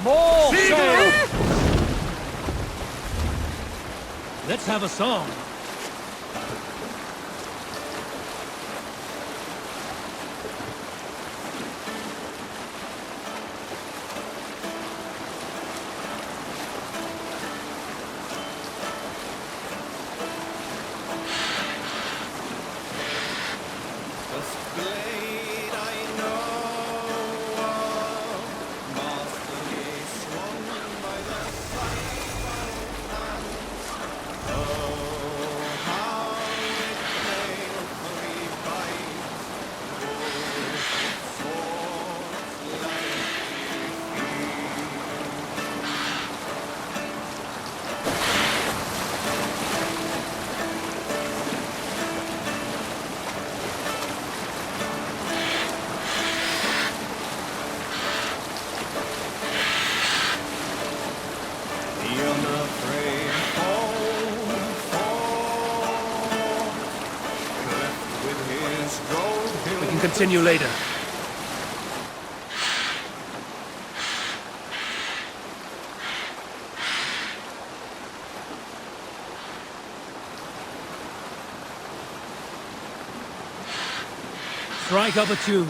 More sail! Let's have a song. We can continue later. Strike up a tune.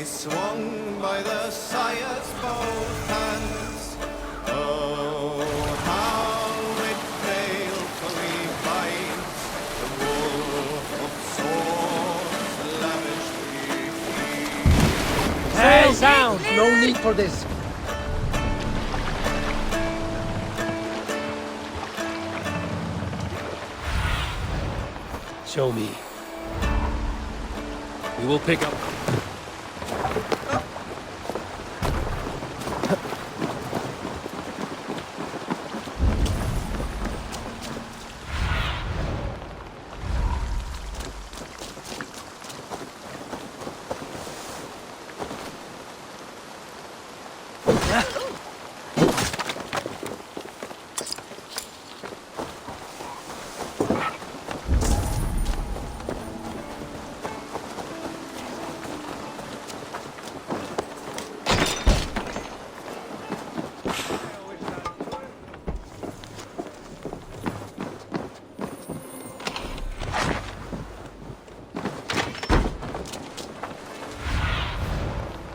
Swung by the sire's both hands. Oh, how it balefully bites the wolf of swords lavishly feeds. Hey, sound! No need for this. Show me. We will pick up.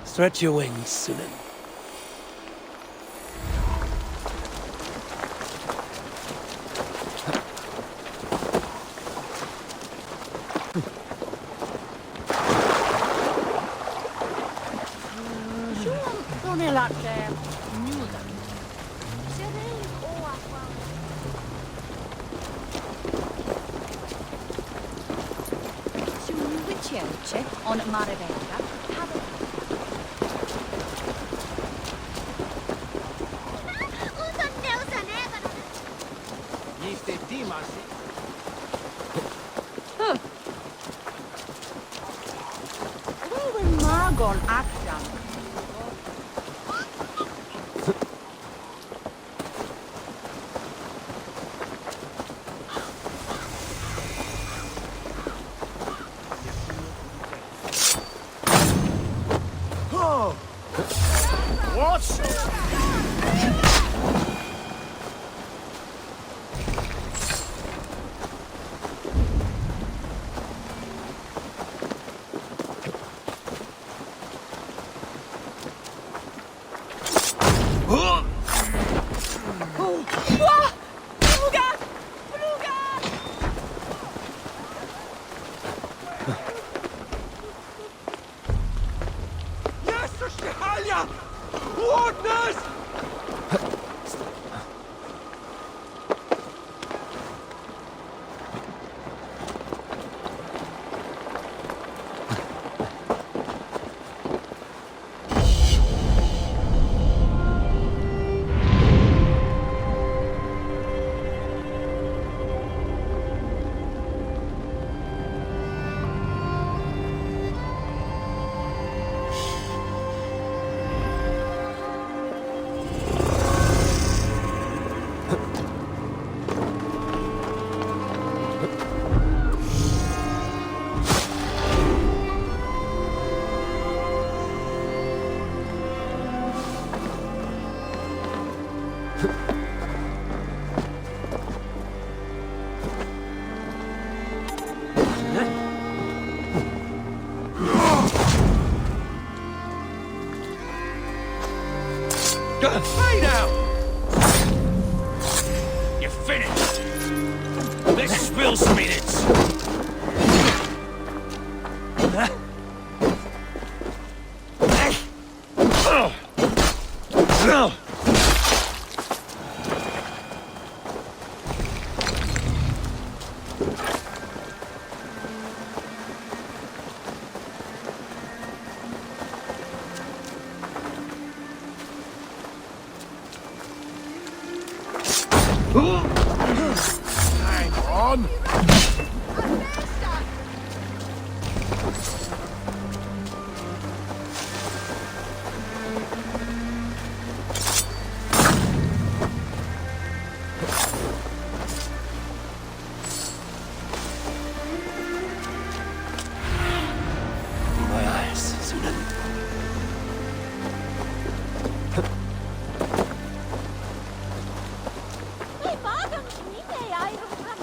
Stretch your wings, Sunan. Non è la terra nuda. Serei o acqua. Su Wiccerce on Mare Venga. Magon action. Lay down! You're finished! Let's spill some minutes! Hang on. My eyes, Sunan. Hey, bagam shmine ay rum.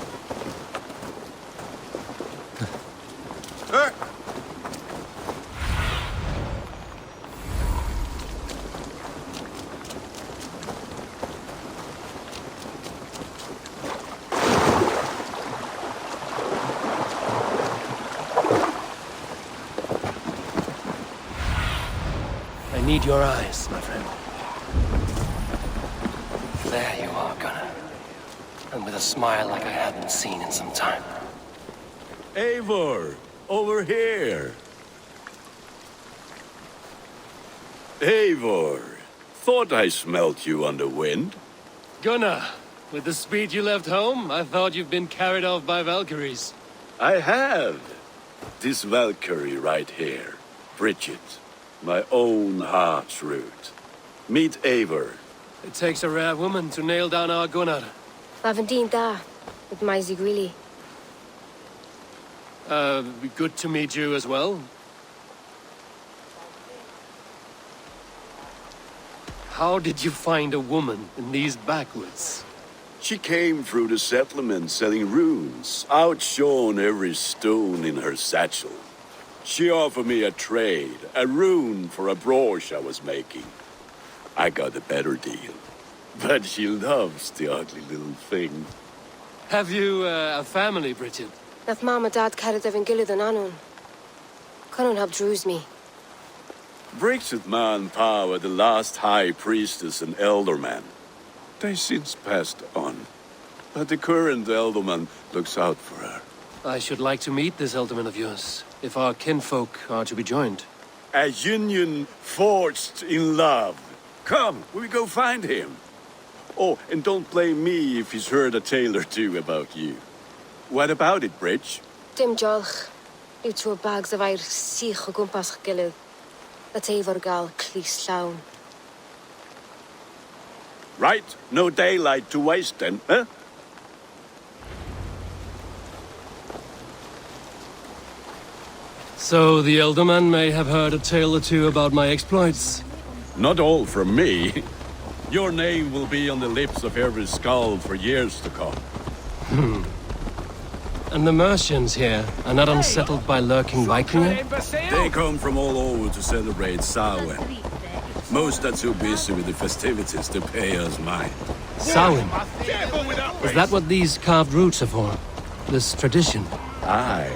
I need your eyes, my friend. There you are, Gunnar. And with a smile like I haven't seen in some time. Eivor, over here. Eivor, thought I smelt you on the wind. Gunnar, with the speed you left home, I thought you'd been carried off by Valkyries. I have. This Valkyrie right here, Bridget, my own heart's root. Meet Eivor. It takes a rare woman to nail down our Gunnar. Lavendine da, with my Zigrili. Good to meet you as well. How did you find a woman in these backwoods? She came through the settlement selling runes, outshone every stone in her satchel. She offered me a trade, a rune for a brooch I was making. I got a better deal. But she loves the ugly little thing. Have you a family, Bridget? Nath mom and dad carried Evan Gillard and Anun. Conun helped druise me. Bridget Man Pa were the last high priestess and elderman. They since passed on. But the current elderman looks out for her. I should like to meet this elderman of yours, if our kinfolk are to be joined. A union forged in love. Come, we go find him. Oh, and don't blame me if he's heard a tale or two about you. What about it, Bridge? Dim jolch. You two bags of air sich o gwmpas gilydd. That Eivor gal clis llawn. Right, no daylight to waste then, huh? So the elderman may have heard a tale or two about my exploits. Not all from me. Your name will be on the lips of every skull for years to come. And the Mercians here are not unsettled by lurking Vikinger? They come from all over to celebrate Samhain. Most are too busy with the festivities to pay us mind. Samhain. Is that what these carved roots are for? This tradition? Aye.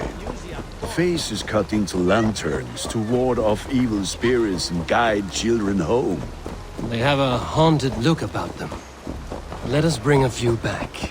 Faces cut into lanterns to ward off evil spirits and guide children home. They have a haunted look about them. Let us bring a few back.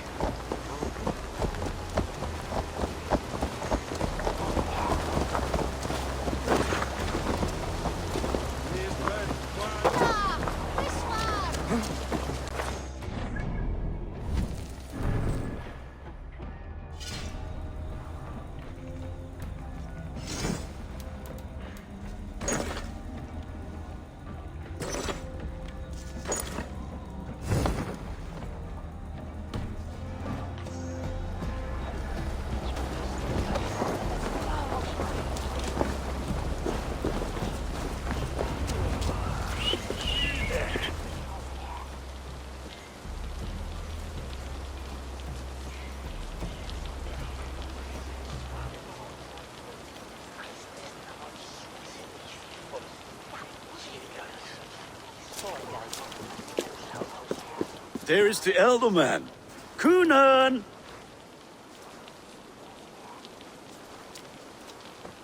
There is the elder man. Kunan!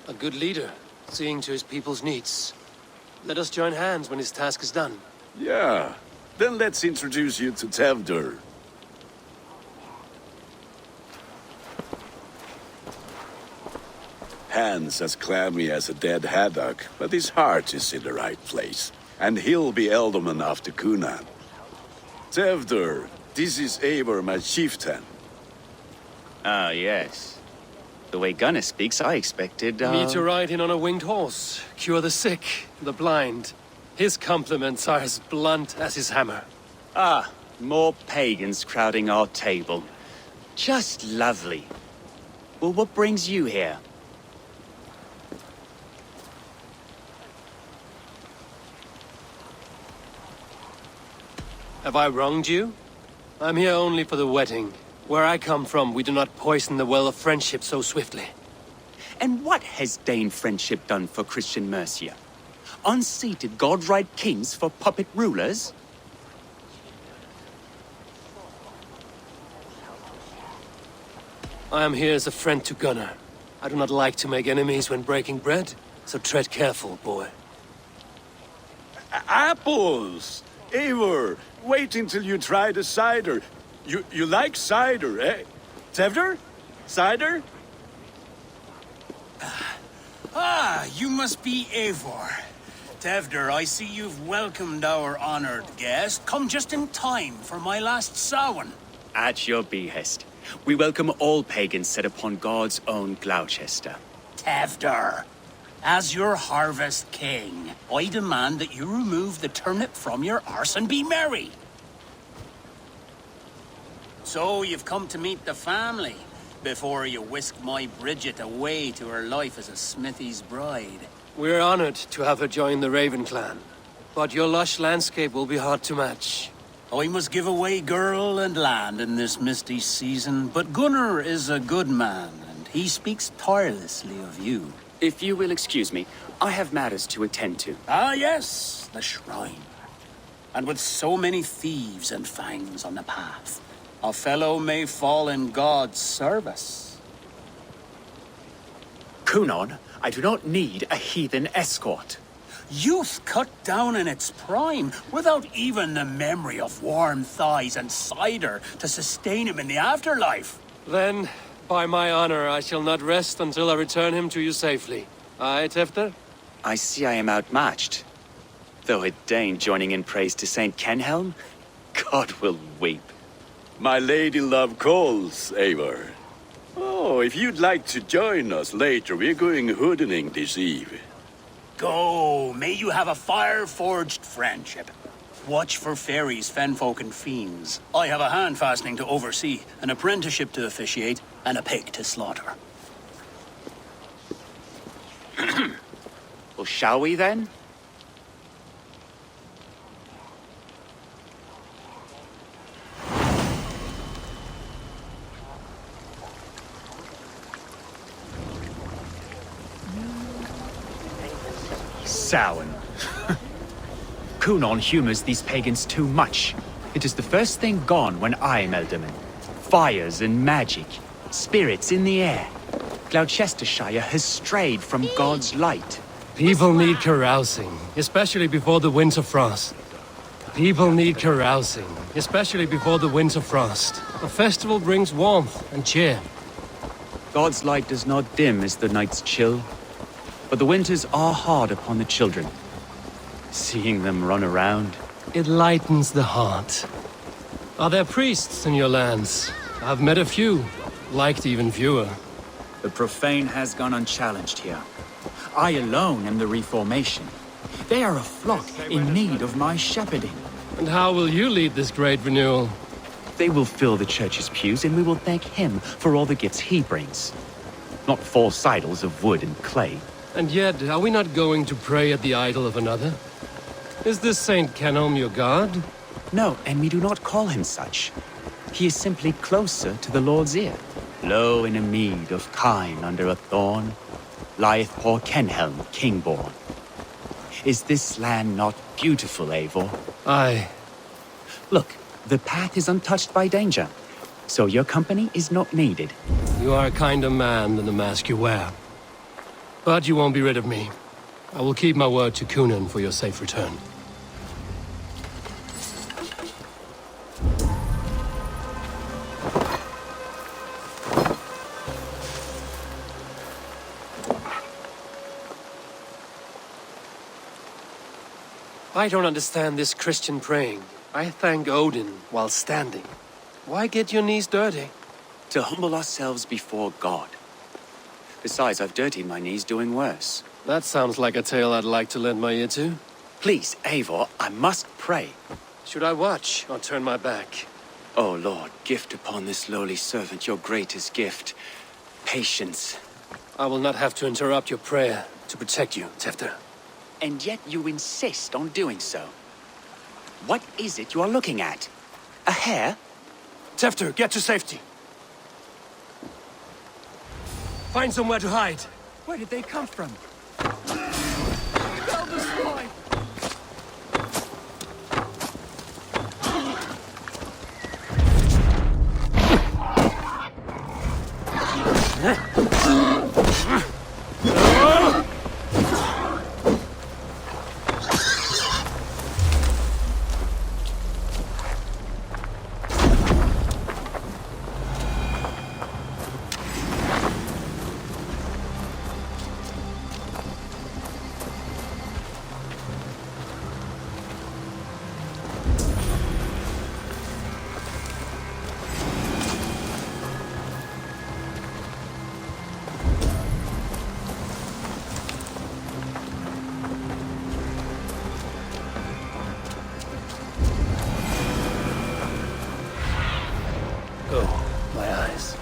A good leader, seeing to his people's needs. Let us join hands when his task is done. Yeah. Then let's introduce you to Tevder. Hands as clammy as a dead haddock, but his heart is in the right place. And he'll be Elderman after Kunan. Tevder, this is Eivor, my chieftain. Ah, yes. The way Gunnar speaks, I expected, Me to ride in on a winged horse, cure the sick, the blind. His compliments are as blunt as his hammer. Ah, more pagans crowding our table. Just lovely. Well, what brings you here? Have I wronged you? I'm here only for the wedding. Where I come from, we do not poison the well of friendship so swiftly. And what has Dane friendship done for Christian Mercia? Unseated godright kings for puppet rulers? I am here as a friend to Gunnar. I do not like to make enemies when breaking bread, so tread careful, boy. Apples! Eivor, wait until you try the cider. You like cider, eh? Tevder? Cider? Ah, you must be Eivor. Tevder, I see you've welcomed our honored guest. Come just in time for my last Samhain. At your behest. We welcome all pagans set upon God's own Gloucester. Tevder, as your harvest king, I demand that you remove the turnip from your arse and be merry. So you've come to meet the family before you whisk my Bridget away to her life as a smithy's bride. We're honored to have her join the Raven clan, but your lush landscape will be hard to match. I must give away girl and land in this misty season, but Gunnar is a good man, and he speaks tirelessly of you. If you will excuse me, I have matters to attend to. Ah, yes, the shrine. And with so many thieves and fangs on the path, a fellow may fall in God's service. Kunon, I do not need a heathen escort. Youth cut down in its prime, without even the memory of warm thighs and cider to sustain him in the afterlife. Then, by my honor, I shall not rest until I return him to you safely. Aye, Tefter? I see I am outmatched. Though a Dane joining in praise to Saint Kenhelm, God will weep. My lady love calls, Eivor. Oh, if you'd like to join us later, we're going hoodening this eve. Go, may you have a fire-forged friendship. Watch for fairies, fenfolk, and fiends. I have a hand fastening to oversee, an apprenticeship to officiate, and a pig to slaughter. Well, shall we then? Samhain. Kunon humors these pagans too much. It is the first thing gone when I am Elderman. Fires and magic, spirits in the air. Gloucestershire has strayed from God's light. People need carousing, especially before the winter frost. People need carousing, especially before the winter frost. A festival brings warmth and cheer. God's light does not dim as the nights chill, but the winters are hard upon the children. Seeing them run around. It lightens the heart. Are there priests in your lands? I've met a few, liked even fewer. The profane has gone unchallenged here. I alone am the reformation. They are a flock in need of my shepherding. And how will you lead this great renewal? They will fill the church's pews, and we will thank him for all the gifts he brings. Not false idols of wood and clay. And yet, are we not going to pray at the idol of another? Is this Saint Kenelm your god? No, and we do not call him such. He is simply closer to the Lord's ear. Low in a mead of kine under a thorn, lieth poor Kenhelm, king-born. Is this land not beautiful, Eivor? Aye. Look, The path is untouched by danger, so your company is not needed. You are a kinder man than the mask you wear. But you won't be rid of me. I will keep my word to Cunan for your safe return. I don't understand this Christian praying. I thank Odin while standing. Why get your knees dirty? To humble ourselves before God. Besides, I've dirtied my knees doing worse. That sounds like a tale I'd like to lend my ear to. Please, Eivor, I must pray. Should I watch or turn my back? Oh Lord, gift upon this lowly servant your greatest gift. Patience. I will not have to interrupt your prayer to protect you, Tefter. And yet you insist on doing so. What is it you are looking at? A hare? Tefter, get to safety. Find somewhere to hide. Where did they come from? Oh, my eyes.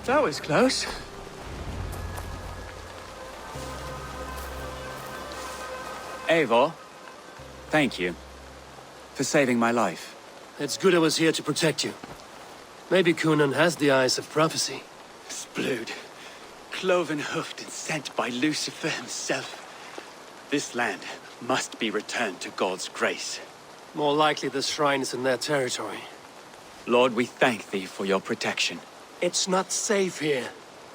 That was close. Eivor, thank you for saving my life. It's good I was here to protect you. Maybe Cunan has the eyes of prophecy. Splood, cloven-hoofed and sent by Lucifer himself. This land must be returned to God's grace. More likely the shrine is in their territory. Lord, we thank thee for your protection. It's not safe here.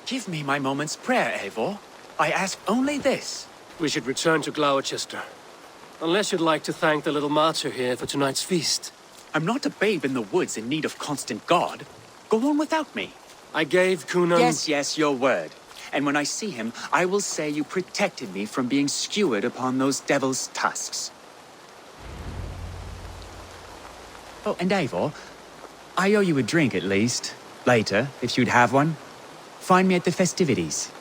Give me my moment's prayer, Eivor. I ask only this. We should return to Gloucester. Unless you'd like to thank the little martyr here for tonight's feast. I'm not a babe in the woods in need of constant guard. Go on without me. I gave Cunan... Yes, your word. And when I see him, I will say you protected me from being skewered upon those devil's tusks. Oh, and Eivor, I owe you a drink at least. Later, if you'd have one. Find me at the festivities.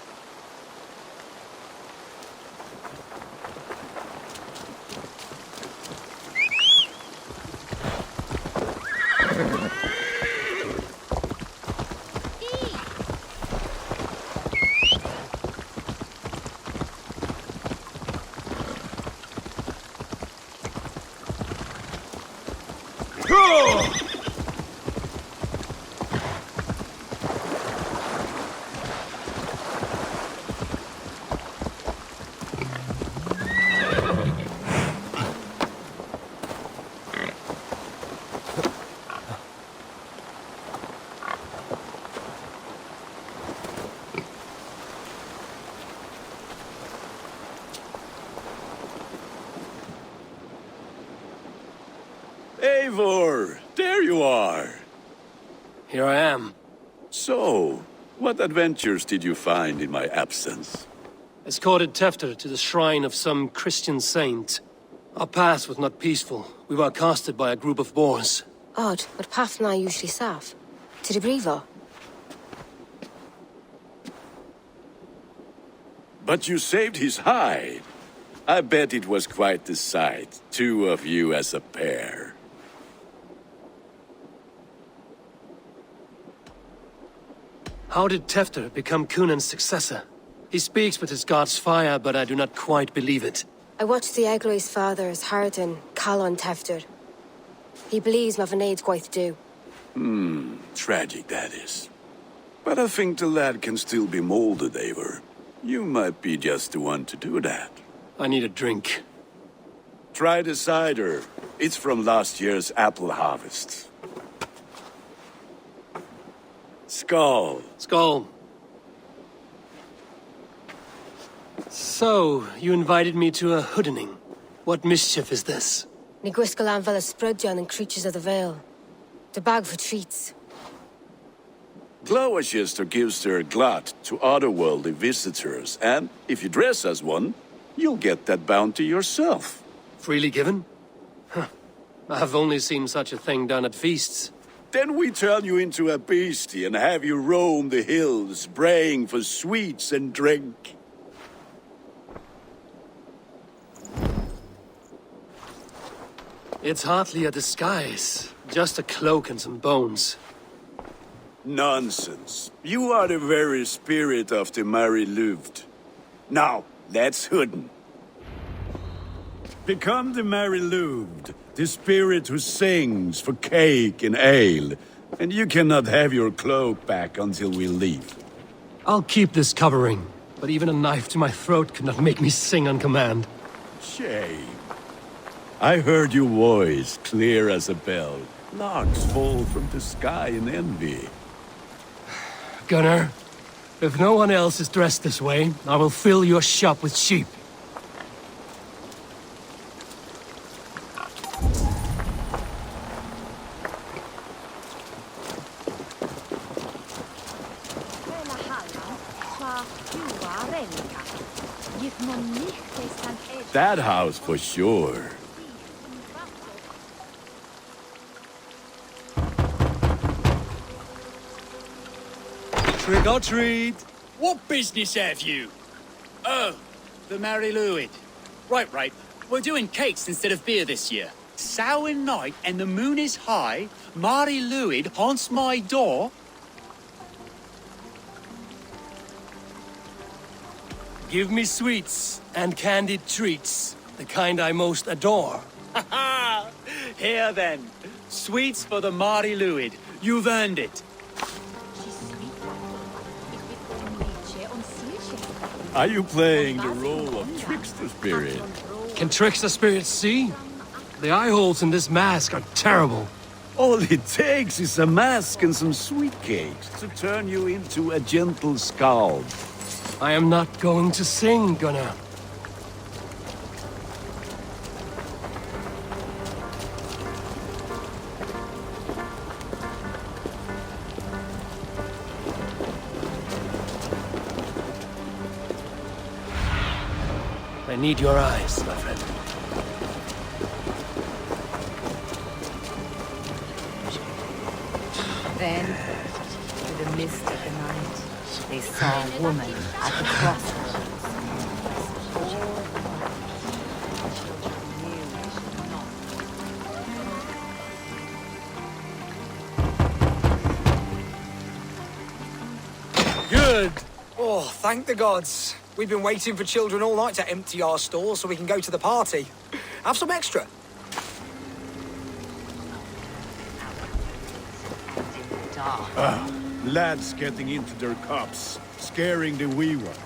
Eivor, there you are. Here I am. So, what adventures did you find in my absence? Escorted Tefter to the shrine of some Christian saint. Our path was not peaceful. We were accosted by a group of boars. Odd, but path na usually safe. To the Brivo. But you saved his hide. I bet it was quite the sight, two of you as a pair. How did Tefter become Cunan's successor? He speaks with his god's fire, but I do not quite believe it. I watched the Egloi's father's Harden, Calon Tefter. He believes Mavanaid's quite do. Tragic that is. But I think the lad can still be molded, Eivor. You might be just the one to do that. I need a drink. Try the cider. It's from last year's apple harvest. Skull. Skull. So, you invited me to a hoodening. What mischief is this? Niguiskalan Vela Sprudjan and Creatures of the Vale. The bag for treats. Gloucester gives their glut to otherworldly visitors, and if you dress as one, you'll get that bounty yourself. Freely given? Huh. I've only seen such a thing done at feasts. Then we turn you into a beastie and have you roam the hills, braying for sweets and drink. It's hardly a disguise. Just a cloak and some bones. Nonsense. You are the very spirit of the Mary Louved. Now, let's hooden. Become the Mary Louved, the spirit who sings for cake and ale, and you cannot have your cloak back until we leave. I'll keep this covering, but even a knife to my throat could not make me sing on command. Shame. I heard your voice clear as a bell. Larks fall from the sky in envy. Gunnar, if no one else is dressed this way, I will fill your shop with sheep. That house for sure. Trick or treat! What business have you? Oh, the Mary Louid. Right. We're doing cakes instead of beer this year. Samhain night and the moon is high. Mary Louid haunts my door. Give me sweets and candied treats, the kind I most adore. Ha ha! Here then. Sweets for the Mary Louid. You've earned it. Are you playing the role of trickster spirit? Can trickster spirits see? The eye holes in this mask are terrible. All it takes is a mask and some sweet cakes to turn you into a gentle skald. I am not going to sing, Gunnar. I need your eyes, my friend. Then, through the mist of the night, they saw a woman at the crossroads. Good! Oh, thank the gods. We've been waiting for children all night to empty our stores so we can go to the party. Have some extra. Lads getting into their cups, scaring the wee ones.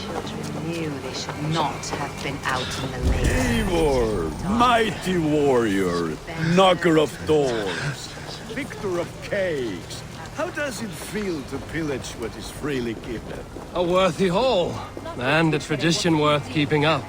Children knew they should not have been out in the lane. Eivor, mighty warrior, knocker of doors, victor of cakes. How does it feel to pillage what is freely given? A worthy haul, and a tradition worth keeping up.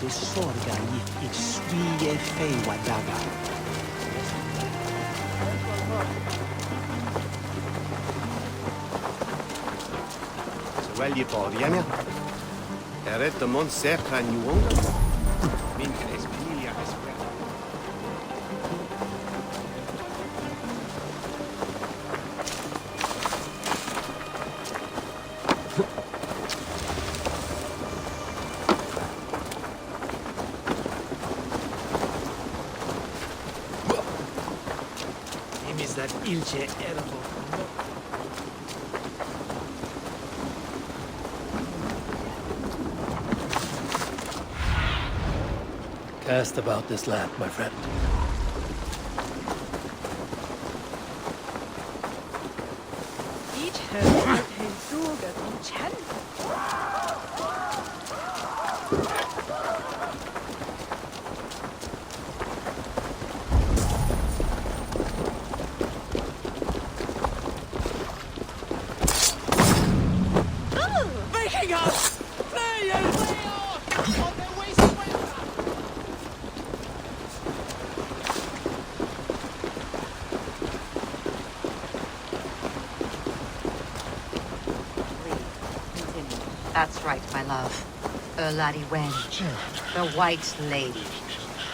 Det sorga gick i swie fewa daga. Så välj Italien. Är det mon sepra nuonga? Min crespilia espera. That ilce ergo. Cast about this land, my friend. Each herd his dog and chen. That's right, my love. Laddie Wench, the White Lady.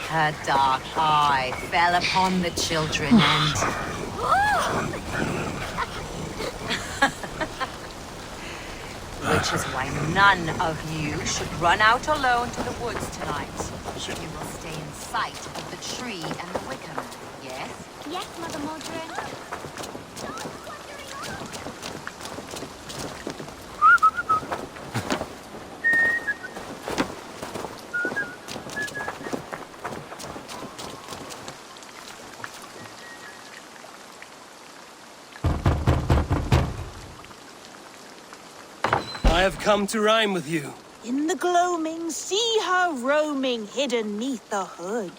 Her dark eye fell upon the children and... Which is why none of you should run out alone to the woods tonight. You will stay in sight of the tree and the wickham, yes? Yes, Mother Mordred. I have come to rhyme with you. In the gloaming, see her roaming hidden neath the hood.